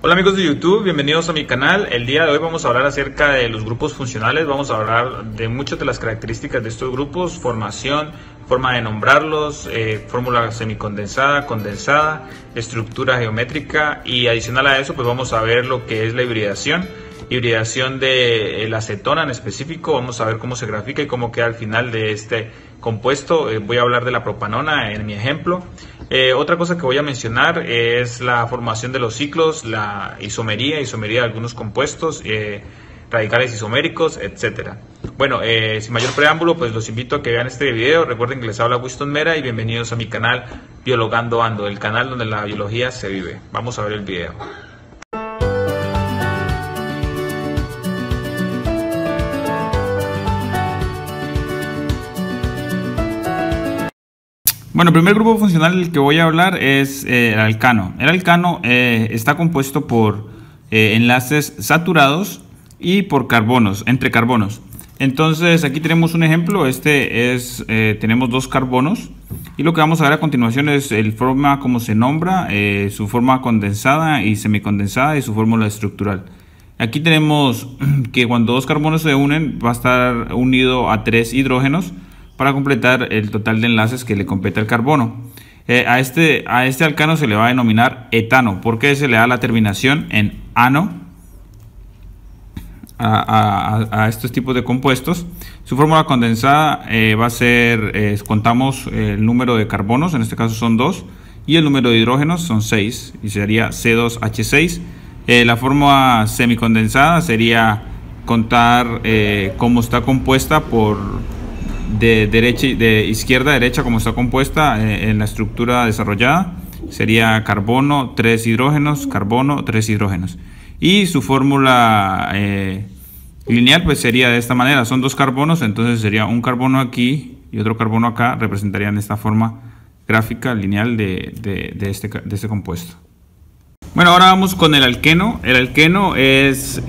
Hola amigos de YouTube, bienvenidos a mi canal. El día de hoy vamos a hablar acerca de los grupos funcionales, vamos a hablar de muchas de las características de estos grupos, formación, forma de nombrarlos, fórmula semicondensada, condensada, estructura geométrica y adicional a eso pues vamos a ver lo que es la hibridación de la acetona en específico. Vamos a ver cómo se grafica y cómo queda al final de este compuesto. Voy a hablar de la propanona en mi ejemplo. Otra cosa que voy a mencionar es la formación de los ciclos, la isomería de algunos compuestos, radicales isoméricos, etcétera. Bueno, sin mayor preámbulo, pues los invito a que vean este video. Recuerden que les habla Winston Mera y bienvenidos a mi canal Biologando Ando, el canal donde la biología se vive. Vamos a ver el video. Bueno, el primer grupo funcional del que voy a hablar es el alcano. El alcano está compuesto por enlaces saturados y por carbonos, entre carbonos. Entonces aquí tenemos un ejemplo, tenemos dos carbonos y lo que vamos a ver a continuación es el forma como se nombra, su forma condensada y semicondensada y su fórmula estructural. Aquí tenemos que cuando dos carbonos se unen va a estar unido a tres hidrógenos para completar el total de enlaces que le completa el carbono. A este alcano se le va a denominar etano, porque se le da la terminación en ano a estos tipos de compuestos. Su fórmula condensada va a ser, contamos el número de carbonos, en este caso son 2, y el número de hidrógenos son 6, y sería C2H6. La fórmula semicondensada sería contar cómo está compuesta de izquierda a derecha, como está compuesta en la estructura desarrollada. Sería carbono, 3 hidrógenos, carbono, 3 hidrógenos. Y su fórmula lineal pues sería de esta manera. Son dos carbonos, entonces sería un carbono aquí y otro carbono acá. Representarían esta forma gráfica lineal de este compuesto. Bueno, ahora vamos con el alqueno. El alqueno es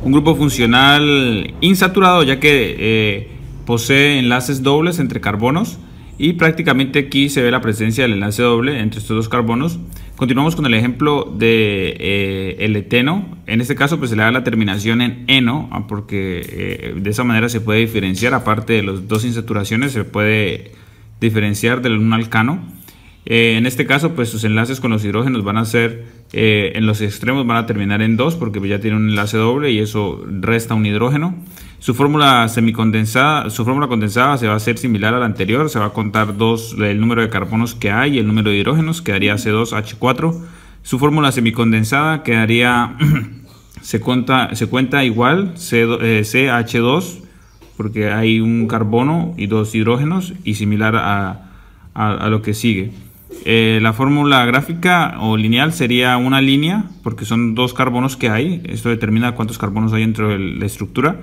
un grupo funcional insaturado, ya que posee enlaces dobles entre carbonos y prácticamente aquí se ve la presencia del enlace doble entre estos dos carbonos. Continuamos con el ejemplo de el eteno. En este caso pues se le da la terminación en eno, porque de esa manera se puede diferenciar, aparte de las dos insaturaciones se puede diferenciar del un alcano. En este caso pues sus enlaces con los hidrógenos van a ser en los extremos van a terminar en 2 porque ya tiene un enlace doble y eso resta un hidrógeno. Su fórmula semicondensada, su fórmula condensada se va a hacer similar a la anterior, se va a contar el número de carbonos que hay y el número de hidrógenos, quedaría C2H4. Su fórmula semicondensada quedaría se cuenta igual CH2 porque hay un carbono y dos hidrógenos, y similar a lo que sigue. La fórmula gráfica o lineal sería una línea porque son dos carbonos que hay. Esto determina cuántos carbonos hay dentro de la estructura,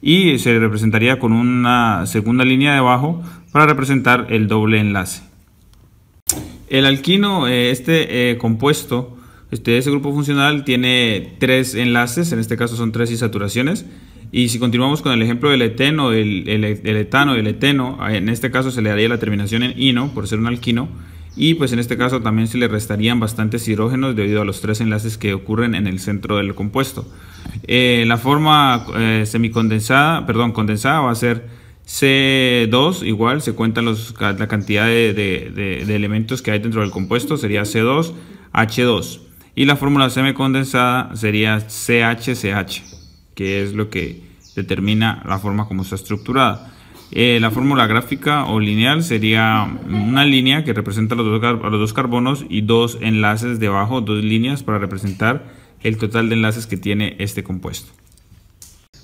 y se representaría con una segunda línea debajo para representar el doble enlace. El alquino, compuesto, ese grupo funcional tiene tres enlaces, en este caso son tres insaturaciones. Y si continuamos con el ejemplo del eteno, el etano y el eteno, en este caso se le daría la terminación en ino por ser un alquino. Y pues en este caso también se le restarían bastantes hidrógenos debido a los tres enlaces que ocurren en el centro del compuesto. La forma condensada va a ser C2, igual se cuentan la cantidad de elementos que hay dentro del compuesto, sería C2H2. Y la fórmula semicondensada sería CHCH, que es lo que determina la forma como está estructurada. La fórmula gráfica o lineal sería una línea que representa a los dos carbonos y dos enlaces debajo, dos líneas para representar el total de enlaces que tiene este compuesto.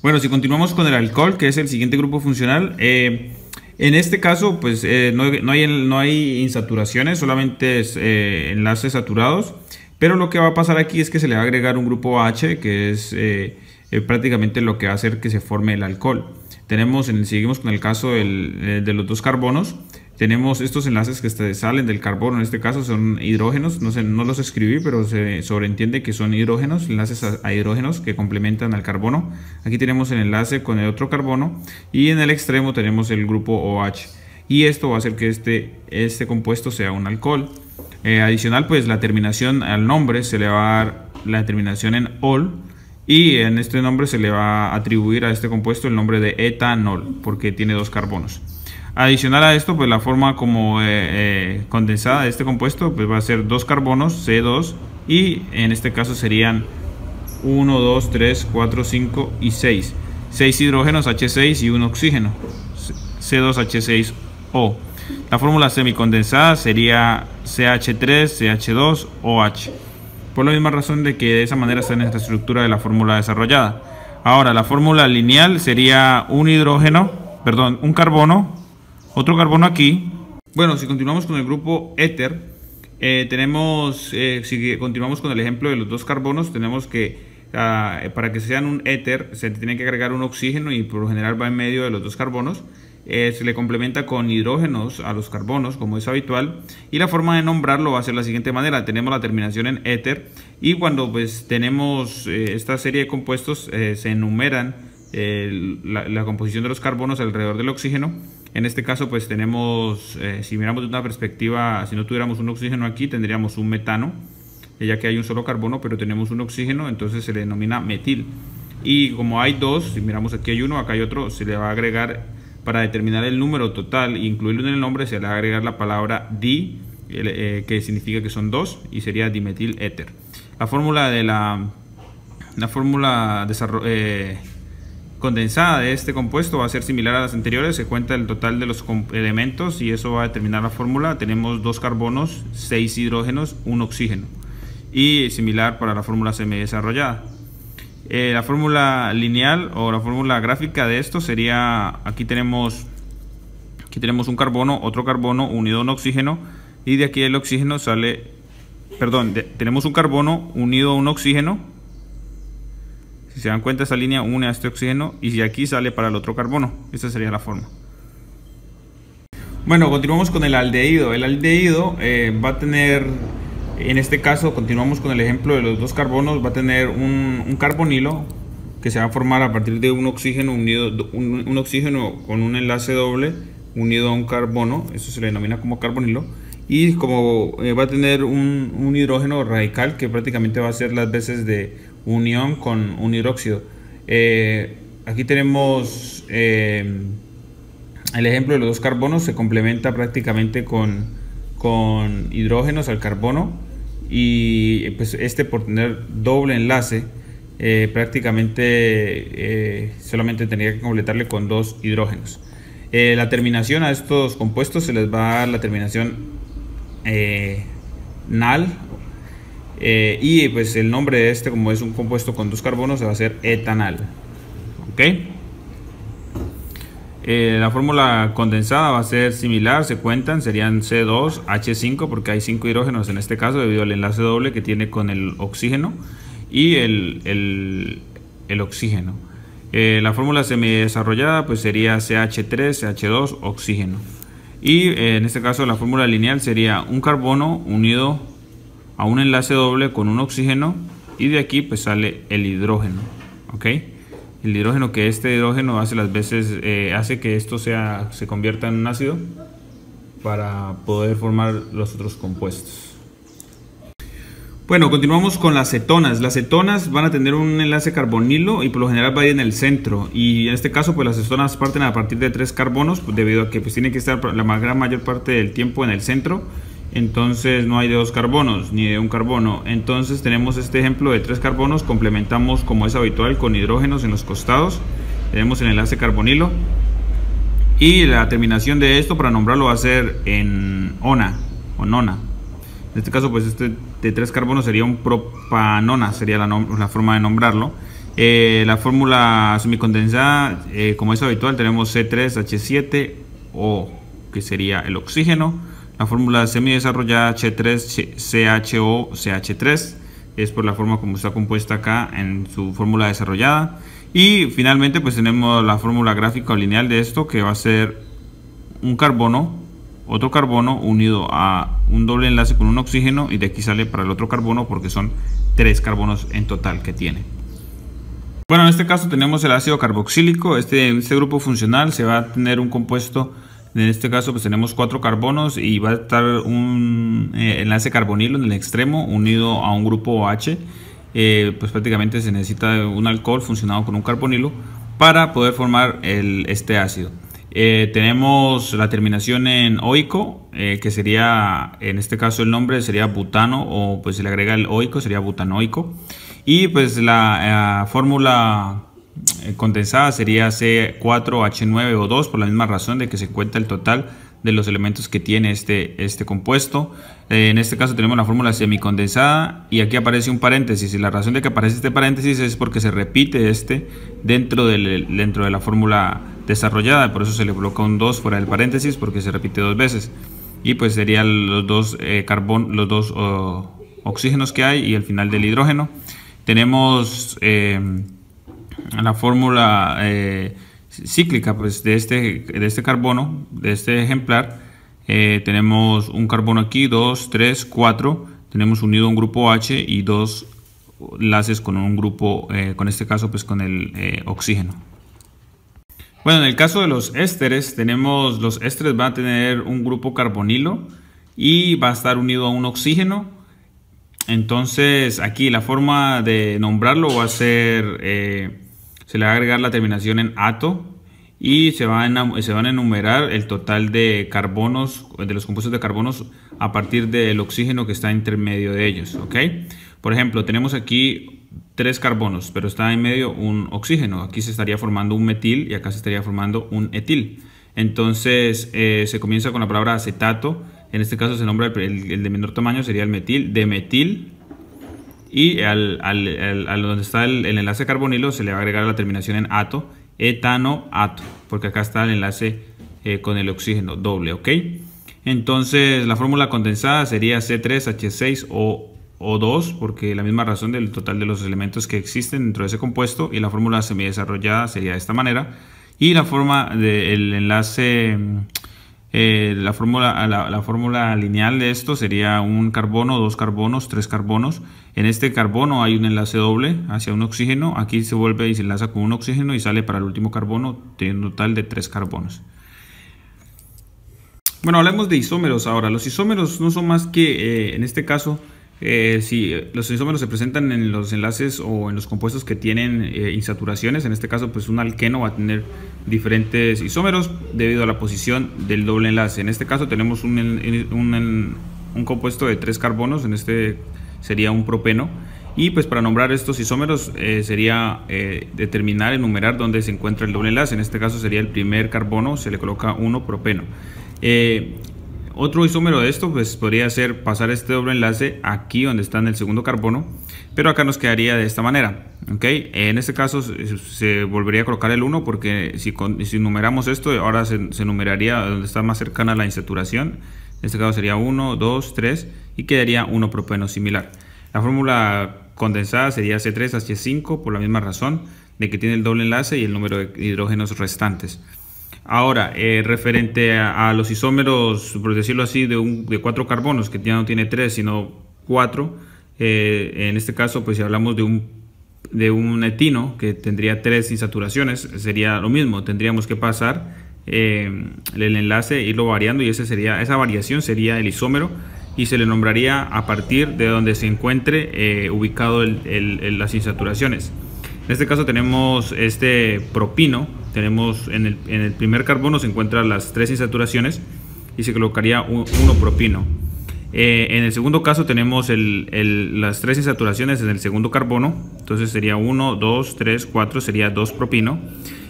Bueno, si continuamos con el alcohol, que es el siguiente grupo funcional, en este caso pues no hay insaturaciones, solamente es enlaces saturados, pero lo que va a pasar aquí es que se le va a agregar un grupo H, que es prácticamente lo que va a hacer que se forme el alcohol. Seguimos con el caso de los dos carbonos. Tenemos estos enlaces que salen del carbono, en este caso son hidrógenos, no los escribí, pero se sobreentiende que son hidrógenos, enlaces a hidrógenos que complementan al carbono. Aquí tenemos el enlace con el otro carbono y en el extremo tenemos el grupo OH. Y esto va a hacer que este compuesto sea un alcohol. Adicional, pues la terminación al nombre se le va a dar la terminación en ol, y en este nombre se le va a atribuir a este compuesto el nombre de etanol porque tiene 2 carbonos. Adicional a esto, pues la forma como condensada de este compuesto pues va a ser 2 carbonos, C2, y en este caso serían 1, 2, 3, 4, 5 y 6. 6 hidrógenos, H6, y un oxígeno, C2H6O. La fórmula semicondensada sería CH3, CH2, OH. Por la misma razón de que de esa manera está en esta estructura de la fórmula desarrollada. Ahora, la fórmula lineal sería un carbono, otro carbono aquí. Bueno, si continuamos con el grupo éter, si continuamos con el ejemplo de los 2 carbonos, tenemos que para que sean un éter se tiene que agregar un oxígeno, y por lo general va en medio de los 2 carbonos. Se le complementa con hidrógenos a los carbonos, como es habitual, y la forma de nombrarlo va a ser la siguiente manera. Tenemos la terminación en éter, y cuando pues tenemos esta serie de compuestos, se enumeran la composición de los carbonos alrededor del oxígeno. En este caso pues tenemos, si miramos de una perspectiva, si no tuviéramos un oxígeno aquí, tendríamos un metano, ya que hay un solo carbono, pero tenemos un oxígeno, entonces se le denomina metil. Y como hay 2, si miramos aquí hay 1, acá hay otro, se le va a agregar, para determinar el número total e incluirlo en el nombre, se le va a agregar la palabra di, que significa que son 2, y sería dimetil éter. La fórmula condensada de este compuesto va a ser similar a las anteriores. Se cuenta el total de los elementos y eso va a determinar la fórmula. Tenemos 2 carbonos, 6 hidrógenos, 1 oxígeno, y similar para la fórmula semidesarrollada. La fórmula lineal o la fórmula gráfica de esto sería, aquí tenemos un carbono, otro carbono unido a un oxígeno, y de aquí el oxígeno sale, tenemos un carbono unido a un oxígeno. Si se dan cuenta, esa línea une a este oxígeno, y de aquí sale para el otro carbono. Esta sería la forma. Bueno, continuamos con el aldehído. El aldehído va a tener, en este caso continuamos con el ejemplo de los 2 carbonos, va a tener un carbonilo que se va a formar a partir de un oxígeno un oxígeno con un enlace doble unido a un carbono. Eso se le denomina como carbonilo, y como va a tener un hidrógeno radical que prácticamente va a ser las veces de unión con un hidróxido. Aquí tenemos el ejemplo de los 2 carbonos, se complementa prácticamente con hidrógenos al carbono, y pues por tener doble enlace prácticamente solamente tendría que completarle con 2 hidrógenos. La terminación a estos compuestos se les va a dar la terminación nal, y pues el nombre de este, como es un compuesto con 2 carbonos, se va a hacer etanal. ¿Ok? La fórmula condensada va a ser similar, se cuentan, serían C2H5 porque hay 5 hidrógenos en este caso debido al enlace doble que tiene con el oxígeno y el oxígeno. La fórmula semidesarrollada pues sería CH3, CH2, oxígeno. Y en este caso la fórmula lineal sería un carbono unido a un enlace doble con un oxígeno, y de aquí pues sale el hidrógeno. ¿Ok? El hidrógeno, que este hidrógeno hace las veces, hace que esto se convierta en un ácido para poder formar los otros compuestos. Bueno, continuamos con las cetonas. Las cetonas van a tener un enlace carbonilo y por lo general va a ir en el centro, y en este caso pues las cetonas parten a partir de 3 carbonos, pues, debido a que pues tienen que estar la gran mayor parte del tiempo en el centro. Entonces no hay de 2 carbonos ni de un carbono. Entonces tenemos este ejemplo de 3 carbonos, complementamos como es habitual con hidrógenos en los costados, tenemos el enlace carbonilo, y la terminación de esto para nombrarlo va a ser en ona o nona. En este caso pues este de 3 carbonos sería un propanona, sería la forma de nombrarlo. La fórmula semicondensada, como es habitual, tenemos C3H7O, que sería el oxígeno. La fórmula semidesarrollada H3CHO-CH3 es por la forma como está compuesta acá en su fórmula desarrollada. Y finalmente pues tenemos la fórmula gráfica o lineal de esto, que va a ser un carbono, otro carbono unido a un doble enlace con un oxígeno, y de aquí sale para el otro carbono porque son 3 carbonos en total que tiene. Bueno, en este caso tenemos el ácido carboxílico. Este grupo funcional se va a tener un compuesto. En este caso pues tenemos 4 carbonos y va a estar un enlace carbonilo en el extremo unido a un grupo OH, pues prácticamente se necesita un alcohol funcionado con un carbonilo para poder formar este ácido. Tenemos la terminación en oico, que sería, en este caso el nombre sería butano, o pues se le agrega el oico, sería butanoico. Y pues la fórmula condensada sería C4H9O2, por la misma razón de que se cuenta el total de los elementos que tiene este compuesto. En este caso tenemos la fórmula semicondensada y aquí aparece un paréntesis, y la razón de que aparece este paréntesis es porque se repite dentro de la fórmula desarrollada, por eso se le coloca un 2 fuera del paréntesis, porque se repite 2 veces, y pues serían los dos oxígenos que hay y el final del hidrógeno. Tenemos la fórmula cíclica pues de este carbono, de este ejemplar. Tenemos un carbono aquí, 2, 3, 4, tenemos unido un grupo H y 2 enlaces con un grupo, con este caso pues con el oxígeno. Bueno, en el caso de los ésteres, los ésteres van a tener un grupo carbonilo y va a estar unido a un oxígeno. Entonces aquí la forma de nombrarlo va a ser, se le va a agregar la terminación en ato y se van a enumerar el total de carbonos, de los compuestos de carbonos a partir del oxígeno que está entre medio de ellos, ¿ok? Por ejemplo, tenemos aquí 3 carbonos, pero está en medio un oxígeno. Aquí se estaría formando un metil y acá se estaría formando un etil. Entonces se comienza con la palabra acetato. En este caso se nombra el de menor tamaño, sería el metil, de metil. Y al donde está el enlace carbonilo se le va a agregar la terminación en ato, etanoato, porque acá está el enlace con el oxígeno doble, ¿ok? Entonces la fórmula condensada sería C3H6O2, porque la misma razón del total de los elementos que existen dentro de ese compuesto, y la fórmula semidesarrollada sería de esta manera. Y la forma del enlace, la fórmula lineal de esto sería un carbono, 2 carbonos, 3 carbonos. En este carbono hay un enlace doble hacia un oxígeno. Aquí se vuelve y se enlaza con un oxígeno y sale para el último carbono, teniendo un total de 3 carbonos. Bueno, hablemos de isómeros ahora. Los isómeros no son más que, en este caso, si los isómeros se presentan en los enlaces o en los compuestos que tienen insaturaciones. En este caso pues un alqueno va a tener diferentes isómeros debido a la posición del doble enlace. En este caso tenemos un compuesto de 3 carbonos, en este sería un propeno, y pues para nombrar estos isómeros sería determinar, enumerar dónde se encuentra el doble enlace. En este caso sería el primer carbono, se le coloca 1 propeno. Otro isómero de esto pues podría ser pasar este doble enlace aquí donde está en el segundo carbono, pero acá nos quedaría de esta manera, ¿ok? En este caso se volvería a colocar el 1 porque si numeramos esto, ahora se numeraría donde está más cercana a la insaturación. En este caso sería 1, 2, 3 y quedaría 1 propeno similar. La fórmula condensada sería C3H5 por la misma razón de que tiene el doble enlace y el número de hidrógenos restantes. Ahora, referente a los isómeros, por decirlo así, de 4 carbonos, que ya no tiene 3 sino 4, en este caso pues si hablamos de un etino que tendría 3 insaturaciones, sería lo mismo, tendríamos que pasar el enlace, irlo variando, y esa variación sería el isómero y se le nombraría a partir de donde se encuentre ubicado las insaturaciones. En este caso tenemos este propino, tenemos en el primer carbono se encuentran las 3 insaturaciones y se colocaría 1 propino. En el segundo caso tenemos las 3 insaturaciones en el segundo carbono, entonces sería 1, 2, 3, 4, sería 2 propino.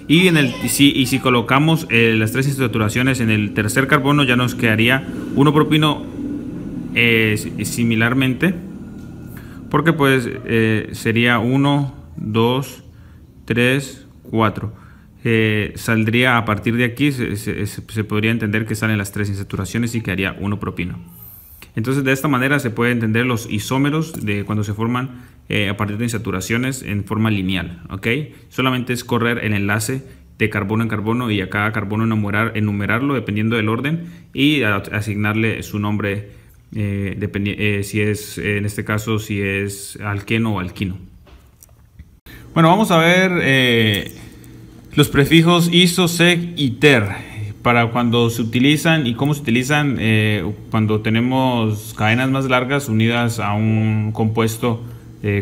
Y si colocamos las 3 insaturaciones en el tercer carbono, ya nos quedaría 1 propino similarmente, porque pues sería 1, 2, 3, 4. Saldría a partir de aquí, se podría entender que salen las 3 insaturaciones y quedaría 1 propino. Entonces de esta manera se puede entender los isómeros de cuando se forman a partir de insaturaciones en forma lineal, ¿ok? Solamente es correr el enlace de carbono en carbono y a cada carbono enumerarlo dependiendo del orden y asignarle su nombre, si es, en este caso, si es alqueno o alquino. Bueno, vamos a ver los prefijos iso, sec y ter para cuando se utilizan y cómo se utilizan cuando tenemos cadenas más largas unidas a un compuesto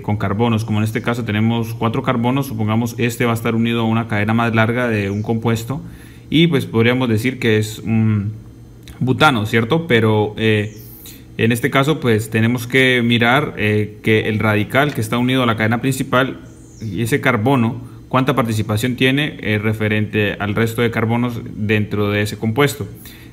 con carbonos, como en este caso tenemos 4 carbonos, supongamos este va a estar unido a una cadena más larga de un compuesto y pues podríamos decir que es un butano, ¿cierto? Pero en este caso pues tenemos que mirar que el radical que está unido a la cadena principal y ese carbono, cuánta participación tiene referente al resto de carbonos dentro de ese compuesto.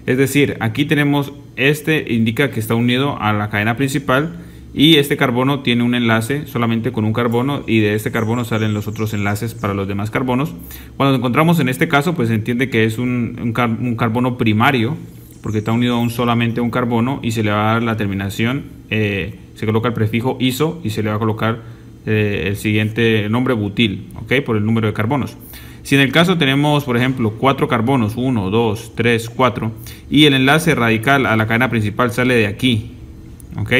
Es decir, aquí tenemos este indica que está unido a la cadena principal y este carbono tiene un enlace solamente con un carbono y de este carbono salen los otros enlaces para los demás carbonos. Cuando nos encontramos en este caso pues se entiende que es un carbono primario porque está unido solamente a un carbono y se le va a dar la terminación, se coloca el prefijo iso y se le va a colocar el siguiente nombre butil, ¿ok? Por el número de carbonos. Si en el caso tenemos, por ejemplo, 4 carbonos, 1, 2, 3, 4, y el enlace radical a la cadena principal sale de aquí, ¿ok?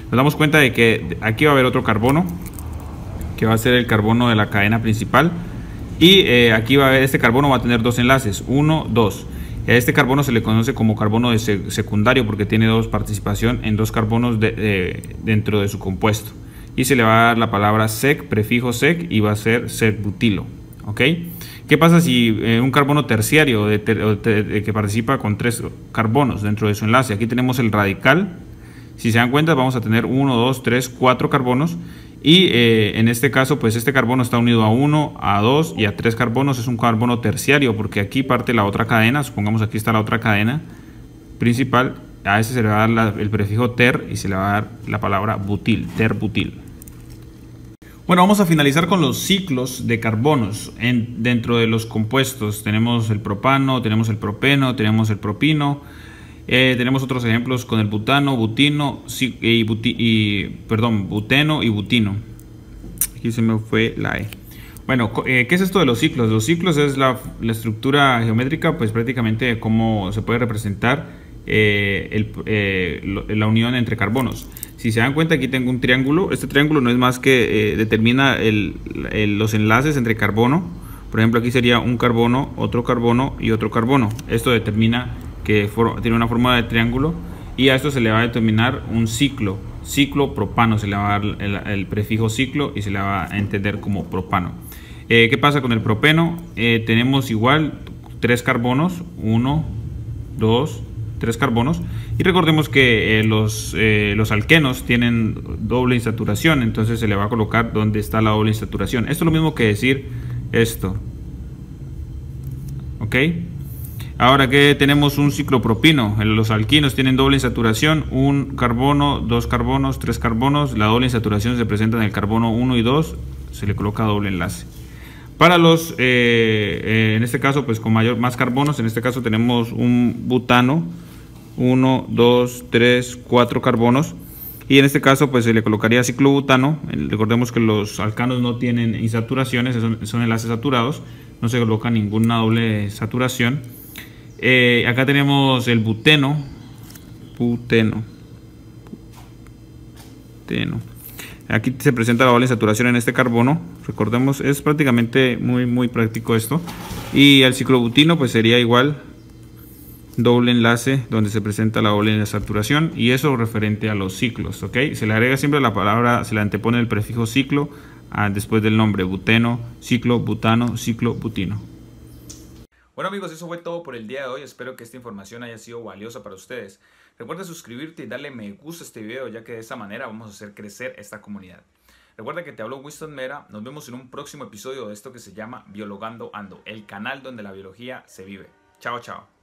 Nos damos cuenta de que aquí va a haber otro carbono, que va a ser el carbono de la cadena principal, y aquí va a haber, este carbono va a tener 2 enlaces, 1, 2. A este carbono se le conoce como carbono secundario porque tiene participación en 2 carbonos dentro de su compuesto. Y se le va a dar la palabra sec, prefijo sec, y va a ser sec-butilo, ¿ok? ¿Qué pasa si un carbono terciario que participa con 3 carbonos dentro de su enlace? Aquí tenemos el radical. Si se dan cuenta vamos a tener 1, 2, 3, 4 carbonos y en este caso pues este carbono está unido a 1, a 2 y a 3 carbonos. Es un carbono terciario porque aquí parte la otra cadena. Supongamos aquí está la otra cadena principal. A ese se le va a dar el prefijo ter y se le va a dar la palabra butil, ter-butil. Bueno, vamos a finalizar con los ciclos de carbonos dentro de los compuestos. Tenemos el propano, tenemos el propeno, tenemos el propino. Tenemos otros ejemplos con el butano, buteno y butino. Aquí se me fue la E. Bueno, ¿qué es esto de los ciclos? Los ciclos es la estructura geométrica, pues prácticamente cómo se puede representar la unión entre carbonos. Si se dan cuenta, aquí tengo un triángulo. Este triángulo no es más que determina los enlaces entre carbono. Por ejemplo, aquí sería un carbono, otro carbono y otro carbono. Esto determina que tiene una forma de triángulo y a esto se le va a determinar un ciclo propano, se le va a dar el prefijo ciclo y se le va a entender como propano. ¿Qué pasa con el propeno? Tenemos igual 3 carbonos, 1, 2, 3 carbonos y recordemos que los alquenos tienen doble insaturación, entonces se le va a colocar donde está la doble insaturación. Esto es lo mismo que decir esto, ¿ok? Ahora que tenemos un ciclopropino, los alquinos tienen doble insaturación, un carbono, 2 carbonos, 3 carbonos, la doble insaturación se presenta en el carbono 1 y 2, se le coloca doble enlace. Para los, en este caso pues con más carbonos, en este caso tenemos un butano, 1, 2, 3, 4 carbonos, y en este caso pues se le colocaría ciclobutano. Recordemos que los alcanos no tienen insaturaciones, son enlaces saturados, no se coloca ninguna doble saturación. Acá tenemos el buteno. Aquí se presenta la doble saturación en este carbono. Recordemos, es prácticamente muy práctico esto. Y el ciclobutino pues sería igual, doble enlace donde se presenta la doble saturación, y eso referente a los ciclos, ¿ok? Se le agrega siempre la palabra, se le antepone el prefijo ciclo después del nombre: buteno, ciclo, butano, ciclo, butino. Bueno amigos, eso fue todo por el día de hoy. Espero que esta información haya sido valiosa para ustedes. Recuerda suscribirte y darle me gusta a este video, ya que de esa manera vamos a hacer crecer esta comunidad. Recuerda que te habló Winston Mera. Nos vemos en un próximo episodio de esto que se llama Biologando Ando, el canal donde la biología se vive. Chao, chao.